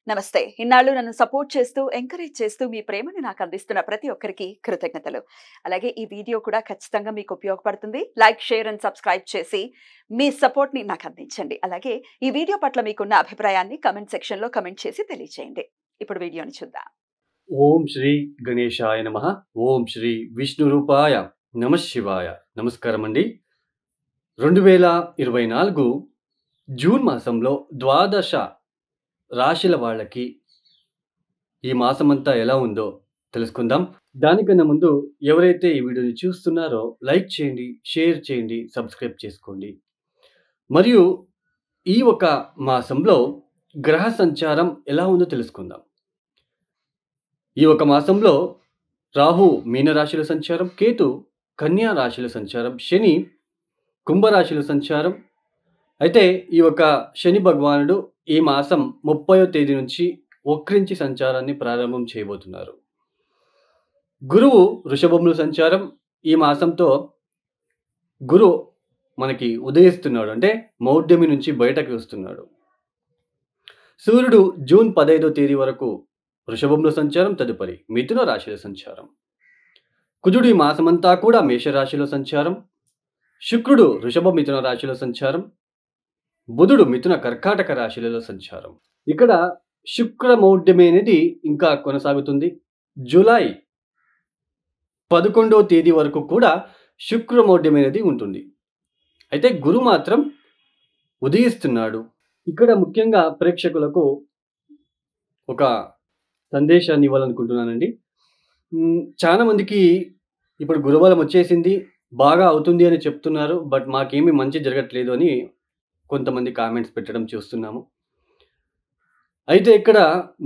నమస్తే. ఇన్నాళ్ళు నన్ను సపోర్ట్ చేస్తూ, ఎంకరేజ్ చేస్తూ మీ ప్రేమని నాకు అందిస్తున్న ప్రతి ఒక్కరికి కృతజ్ఞతలు. అలాగే ఈ వీడియో కూడా ఖచ్చితంగా మీకు ఉపయోగపడుతుంది. లైక్, షేర్ అండ్ సబ్స్క్రైబ్ చేసి మీ సపోర్ట్‌ని నాకు అందించండి. అలాగే ఈ వీడియో పట్ల మీకున్న అభిప్రాయాన్ని కామెంట్ సెక్షన్‌లో కామెంట్ చేసి తెలియజేయండి. ఇప్పుడు వీడియోని చూద్దాం. ఓం శ్రీ గణేశాయ నమః. ఓం శ్రీ విష్ణురూపాయ నమః శివాయ. నమస్కారమండి. 2024 జూన్ మాసంలో ద్వాదశ రాశుల వాళ్ళకి ఈ మాసమంతా ఎలా ఉందో తెలుసుకుందాం. దానికన్నా ముందు ఎవరైతే ఈ వీడియోని చూస్తున్నారో లైక్ చేయండి, షేర్ చేయండి, సబ్స్క్రైబ్ చేసుకోండి. మరియు ఈ ఒక మాసంలో గ్రహ సంచారం ఎలా ఉందో తెలుసుకుందాం. ఈ ఒక మాసంలో రాహు మీనరాశిలో సంచారం, కేతు కన్యా రాశిలో సంచారం, శని కుంభరాశిలో సంచారం. అయితే ఈ ఒక శని భగవానుడు ఈ మాసం 30వ తేదీ నుంచి వక్రించి సంచారాన్ని ప్రారంభం చేయబోతున్నారు. గురువు వృషభంలో సంచారం. ఈ మాసంతో గురు మనకి ఉదయిస్తున్నాడు, అంటే మౌఢ్యమి నుంచి బయటకు వస్తున్నాడు. సూర్యుడు జూన్ 15వ తేదీ వరకు వృషభంలో సంచారం, తదుపరి మిథున రాశిలో సంచారం. కుజుడు ఈ మాసమంతా కూడా మేషరాశిలో సంచారం. శుక్రుడు వృషభ మిథున రాశిలో సంచారం. బుధుడు మిథున కర్కాటక రాశిలలో సంచారం. ఇక్కడ శుక్ర మౌఢ్యమి అనేది ఇంకా కొనసాగుతుంది. జూలై 11వ తేదీ వరకు కూడా శుక్ర మౌఢ్యం అనేది ఉంటుంది. అయితే గురు మాత్రం ఉదయిస్తున్నాడు. ఇక్కడ ముఖ్యంగా ప్రేక్షకులకు ఒక సందేశాన్ని ఇవ్వాలనుకుంటున్నానండి. చాలా మందికి ఇప్పుడు గురుబలం వచ్చేసింది, బాగా అవుతుంది అని చెప్తున్నారు. బట్ మాకేమీ మంచి జరగట్లేదు అని కొంతమంది కామెంట్స్ పెట్టడం చూస్తున్నాము. అయితే ఇక్కడ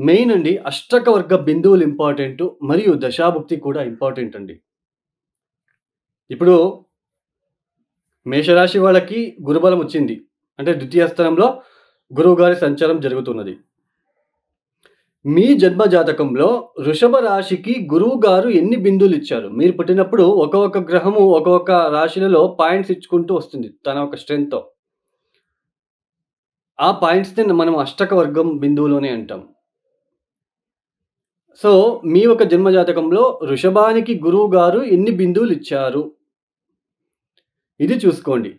మెయిన్ అండి, అష్టక వర్గ బిందువులు ఇంపార్టెంట్, మరియు దశాభుక్తి కూడా ఇంపార్టెంట్ అండి. ఇప్పుడు మేషరాశి వాళ్ళకి గురుబలం వచ్చింది, అంటే ద్వితీయ స్థానంలో గురువు గారి సంచారం జరుగుతున్నది. మీ జన్మ జాతకంలో వృషభ రాశికి గురువు గారు ఎన్ని బిందువులు ఇచ్చారు? మీరు పుట్టినప్పుడు ఒక్కొక్క గ్రహము ఒక్కొక్క రాశిలలో పాయింట్స్ ఇచ్చుకుంటూ వస్తుంది తన ఒక స్ట్రెంగ్త్తో. ఆ పాయింట్స్‌ని మనం అష్టక వర్గం బిందువులోనే అంటాం. సో, మీ యొక్క జన్మ జాతకంలో వృషభానికి గురువు గారు ఎన్ని బిందువులు ఇచ్చారు? ఇది చూసుకోండి.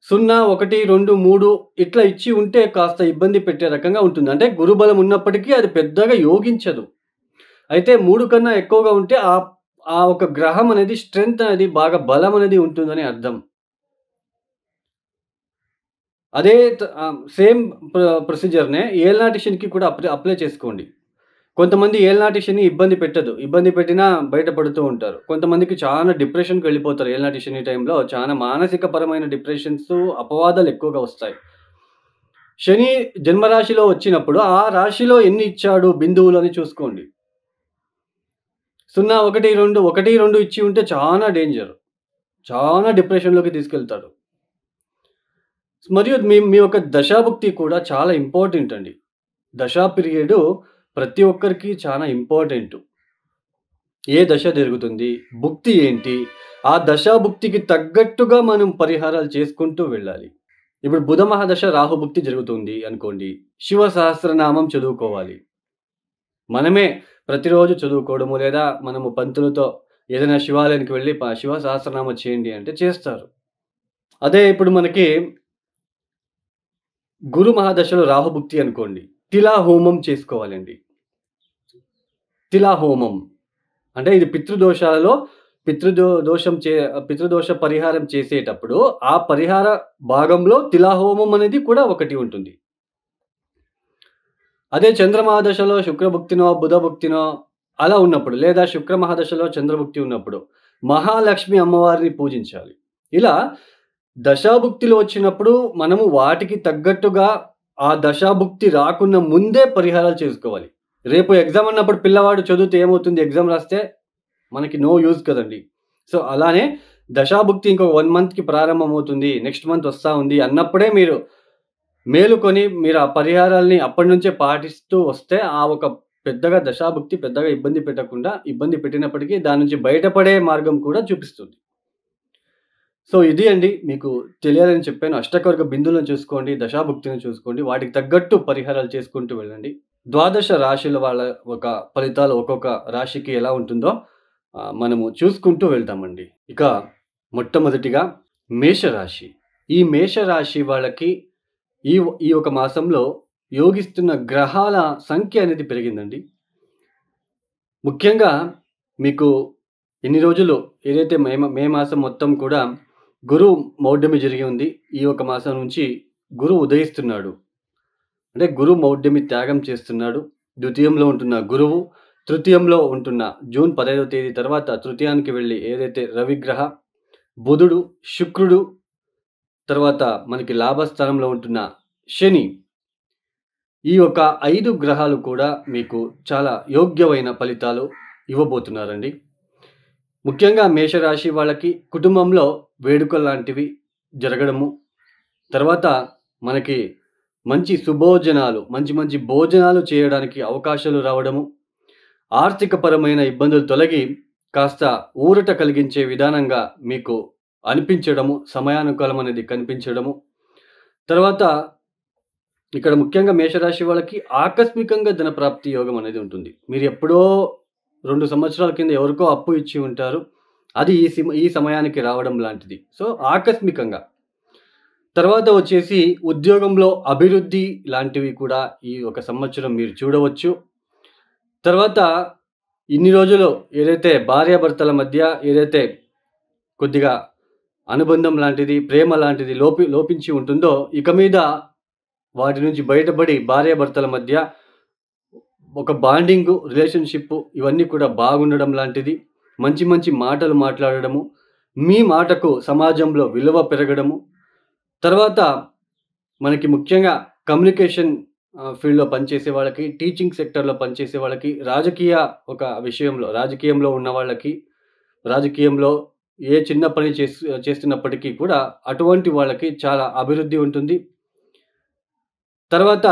0, 1, 2, 3 ఇట్లా ఇచ్చి ఉంటే కాస్త ఇబ్బంది పెట్టే రకంగా ఉంటుంది. అంటే గురుబలం ఉన్నప్పటికీ అది పెద్దగా యోగించదు. అయితే 3 కన్నా ఎక్కువగా ఉంటే ఆ ఒక గ్రహం అనేది స్ట్రెంగ్త్ అనేది బాగా బలం అనేది ఉంటుందని అర్థం. అదే సేమ్ ప్రొసీజర్‌నే ఏళ్నాటి శనికి కూడా అప్లై చేసుకోండి. కొంతమంది ఏళ్నాటి శని ఇబ్బంది పెట్టదు. ఇబ్బంది పెట్టినా బయటపడుతూ ఉంటారు. కొంతమందికి చాలా డిప్రెషన్‌కి వెళ్ళిపోతారు. ఏళ్నాటి శని టైంలో చాలా మానసికపరమైన డిప్రెషన్స్, అపవాదాలు ఎక్కువగా వస్తాయి. శని జన్మరాశిలో వచ్చినప్పుడు ఆ రాశిలో ఎన్ని ఇచ్చాడు బిందువులు అని చూసుకోండి. 0, 1, 2, 1, 2 ఇచ్చి ఉంటే చాలా డేంజర్. చాలా డిప్రెషన్‌లోకి తీసుకెళ్తాడు. మరియు మీ యొక్క దశాభుక్తి కూడా చాలా ఇంపార్టెంట్ అండి. దశా పీరియడ్ ప్రతి ఒక్కరికి చాలా ఇంపార్టెంట్. ఏ దశ జరుగుతుంది? భుక్తి ఏంటి? ఆ దశాభుక్తికి తగ్గట్టుగా మనం పరిహారాలు చేసుకుంటూ వెళ్ళాలి. ఇప్పుడు బుధ మహాదశ రాహుభుక్తి జరుగుతుంది అనుకోండి. శివ సహస్రనామం చదువుకోవాలి. మనమే ప్రతిరోజు చదువుకోవడము, లేదా మనము పంతులతో ఏదైనా శివాలయానికి వెళ్ళి శివ సహస్రనామం చేయండి అంటే చేస్తారు. అదే ఇప్పుడు మనకి గురు మహాదశలో రాహుభుక్తి అనుకోండి. తిలా హోమం చేసుకోవాలండి. తిలా హోమం అంటే ఇది పితృదోషాలలో పితృదోష పరిహారం చేసేటప్పుడు ఆ పరిహార భాగంలో తిలా హోమం అనేది కూడా ఒకటి ఉంటుంది. అదే చంద్రమహాదశలో శుక్రభుక్తినో, బుధభుక్తినో అలా ఉన్నప్పుడు, లేదా శుక్ర మహాదశలో చంద్రభుక్తి ఉన్నప్పుడు మహాలక్ష్మి అమ్మవారిని పూజించాలి. ఇలా దశాభుక్తిలో వచ్చినప్పుడు మనము వాటికి తగ్గట్టుగా ఆ దశాభుక్తి రాకున్న ముందే పరిహారాలు చేసుకోవాలి. రేపు ఎగ్జామ్ అన్నప్పుడు పిల్లవాడు చదివితే ఏమవుతుంది? ఎగ్జామ్ రాస్తే మనకి నో యూజ్ కదండి. సో, అలానే దశాభుక్తి ఇంకో 1 మంత్‌కి ప్రారంభమవుతుంది, నెక్స్ట్ మంత్ వస్తా ఉంది అన్నప్పుడే మీరు మేలుకొని మీరు ఆ పరిహారాల్ని అప్పటి నుంచే పాటిస్తూ వస్తే ఆ ఒక పెద్దగా దశాభుక్తి పెద్దగా ఇబ్బంది పెట్టకుండా, ఇబ్బంది పెట్టినప్పటికీ దాని నుంచి బయటపడే మార్గం కూడా చూపిస్తుంది. సో, ఇది అండి మీకు తెలియాలని చెప్పాను. అష్టకవర్గ బిందువులను చూసుకోండి, దశాభుక్తిని చూసుకోండి. వాటికి తగ్గట్టు పరిహారాలు చేసుకుంటూ వెళ్ళండి. ద్వాదశ రాశుల వాళ్ళ ఒక ఫలితాలు ఒక్కొక్క రాశికి ఎలా ఉంటుందో మనము చూసుకుంటూ వెళ్తామండి. ఇక మొట్టమొదటిగా మేషరాశి. ఈ మేషరాశి వాళ్ళకి ఈ ఈ ఒక మాసంలో యోగిస్తున్న గ్రహాల సంఖ్య అనేది పెరిగిందండి. ముఖ్యంగా మీకు ఇన్ని రోజులు ఏదైతే మే మాసం మొత్తం కూడా గురువు మౌఢ్యమి జరిగి ఉంది. ఈ ఒక మాసం నుంచి గురువు ఉదయిస్తున్నాడు. అంటే గురువు మౌఢ్యమి త్యాగం చేస్తున్నాడు. ద్వితీయంలో ఉంటున్న గురువు, తృతీయంలో ఉంటున్న జూన్ 15వ తేదీ తర్వాత తృతీయానికి వెళ్ళి ఏదైతే రవిగ్రహ, బుధుడు, శుక్రుడు, తర్వాత మనకి లాభస్థానంలో ఉంటున్న శని, ఈ యొక్క 5 గ్రహాలు కూడా మీకు చాలా యోగ్యమైన ఫలితాలు ఇవ్వబోతున్నారండి. ముఖ్యంగా మేషరాశి వాళ్ళకి కుటుంబంలో వేడుకల్లాంటివి జరగడము, తర్వాత మనకి మంచి సుభోజనాలు, మంచి మంచి భోజనాలు చేయడానికి అవకాశాలు రావడము, ఆర్థికపరమైన ఇబ్బందులు తొలగి కాస్త ఊరట కలిగించే విధానంగా మీకు అనిపించడము, సమయానుకాలం అనేది కనిపించడము. తర్వాత ఇక్కడ ముఖ్యంగా మేషరాశి వాళ్ళకి ఆకస్మికంగా ధనప్రాప్తి యోగం అనేది ఉంటుంది. మీరు ఎప్పుడో 2 సంవత్సరాల కింద ఎవరికో అప్పు ఇచ్చి ఉంటారు. అది ఈ సమయానికి రావడం లాంటిది. సో, ఆకస్మికంగా. తర్వాత వచ్చేసి ఉద్యోగంలో అభివృద్ధి లాంటివి కూడా ఈ ఒక సంవత్సరం మీరు చూడవచ్చు. తర్వాత ఇన్ని రోజులు ఏదైతే భార్యాభర్తల మధ్య ఏదైతే కొద్దిగా అనుబంధం లాంటిది, ప్రేమ లాంటిది లోపించి ఉంటుందో, ఇక మీద వాటి నుంచి బయటపడి భార్యాభర్తల మధ్య ఒక బాండింగు, రిలేషన్‌షిప్పు ఇవన్నీ కూడా బాగుండడం లాంటిది. మంచి మంచి మాటలు మాట్లాడడము, మీ మాటకు సమాజంలో విలువ పెరగడము. తర్వాత మనకి ముఖ్యంగా కమ్యూనికేషన్ ఫీల్డ్‌లో పనిచేసే వాళ్ళకి, టీచింగ్ సెక్టార్‌లో పనిచేసే వాళ్ళకి, రాజకీయంలో ఉన్న వాళ్ళకి, రాజకీయంలో ఏ చిన్న పని చేస్తున్నప్పటికీ కూడా అటువంటి వాళ్ళకి చాలా అభివృద్ధి ఉంటుంది. తర్వాత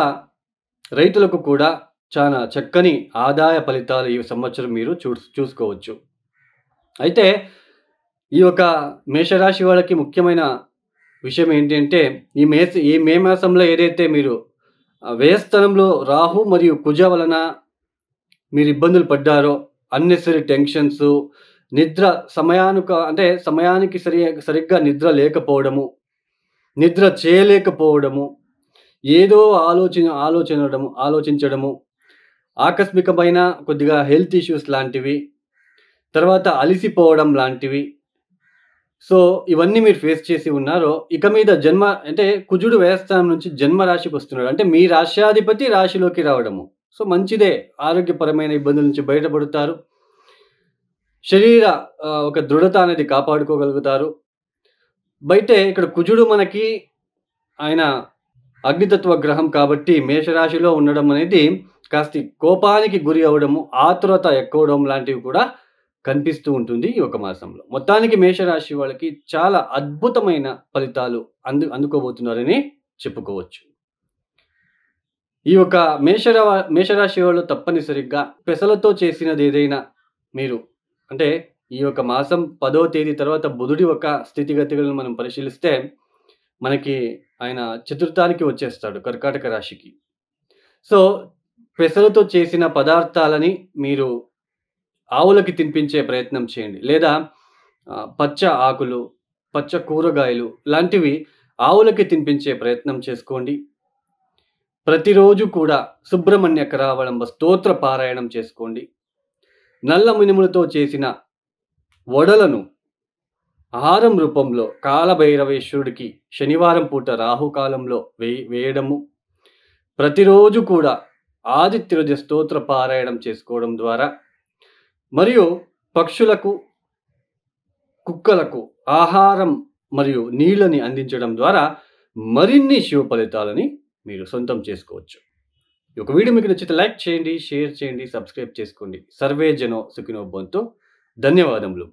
రైతులకు కూడా చాలా చక్కని ఆదాయ ఫలితాలు ఈ సంవత్సరం మీరు చూసుకోవచ్చు. అయితే ఈ యొక్క మేషరాశి వాళ్ళకి ముఖ్యమైన విషయం ఏంటి అంటే, ఈ మే మాసంలో ఏదైతే మీరు వ్యయస్థానంలో రాహు మరియు కుజ వలన మీరు ఇబ్బందులు పడ్డారో, అన్నెసెసరీ టెన్షన్సు, నిద్ర సమయానికి సరిగ్గా నిద్ర లేకపోవడము, నిద్ర చేయలేకపోవడము, ఏదో ఆలోచించడము, ఆకస్మికమైన కొద్దిగా హెల్త్ ఇష్యూస్ లాంటివి, తర్వాత అలిసిపోవడం లాంటివి. సో, ఇవన్నీ మీరు ఫేస్ చేసి ఉన్నారో, ఇక మీద కుజుడు వ్యయస్థానం నుంచి జన్మ రాశికి వస్తున్నాడు. అంటే మీ రాశ్యాధిపతి రాశిలోకి రావడము. సో, మంచిదే. ఆరోగ్యపరమైన ఇబ్బందుల నుంచి బయటపడతారు. శరీర ఒక దృఢత అనేది కాపాడుకోగలుగుతారు. ఇక్కడ కుజుడు మనకి ఆయన అగ్నితత్వ గ్రహం కాబట్టి మేషరాశిలో ఉండడం అనేది కాస్త కోపానికి గురి అవ్వడము, ఆతురత ఎక్కువడం లాంటివి కూడా కనిపిస్తూ ఉంటుంది ఈ ఒక మాసంలో. మొత్తానికి మేషరాశి వాళ్ళకి చాలా అద్భుతమైన ఫలితాలు అందుకోబోతున్నారని చెప్పుకోవచ్చు. ఈ యొక్క మేషరాశి వాళ్ళు తప్పనిసరిగా పెసలతో చేసినది ఏదైనా మీరు ఈ యొక్క మాసం 10వ తేదీ తర్వాత బుధుడి యొక్క స్థితిగతులను మనం పరిశీలిస్తే మనకి ఆయన చతుర్థానికి వచ్చేస్తాడు కర్కాటక రాశికి. సో, పెసలతో చేసిన పదార్థాలని మీరు ఆవులకి తినిపించే ప్రయత్నం చేయండి. లేదా పచ్చ ఆకులు, పచ్చ కూరగాయలు లాంటివి ఆవులకి తినిపించే ప్రయత్నం చేసుకోండి. ప్రతిరోజు కూడా సుబ్రహ్మణ్య కరావళంబ స్తోత్ర పారాయణం చేసుకోండి. నల్ల మినుములతో చేసిన వడలను ఆహారం రూపంలో కాలభైరవేశ్వరుడికి శనివారం పూట రాహుకాలంలో వేయడము, ప్రతిరోజు కూడా ఆదిత్య స్తోత్ర పారాయణం చేసుకోవడం ద్వారా, మరియు పక్షులకు, కుక్కలకు ఆహారం మరియు నీళ్ళని అందించడం ద్వారా మరిన్ని శుభ ఫలితాలని మీరు సొంతం చేసుకోవచ్చు. ఈ ఒక వీడియో మీకు నచ్చితే లైక్ చేయండి, షేర్ చేయండి, సబ్స్క్రైబ్ చేసుకోండి. సర్వే జనో సుఖినో భవంతు. ధన్యవాదములు.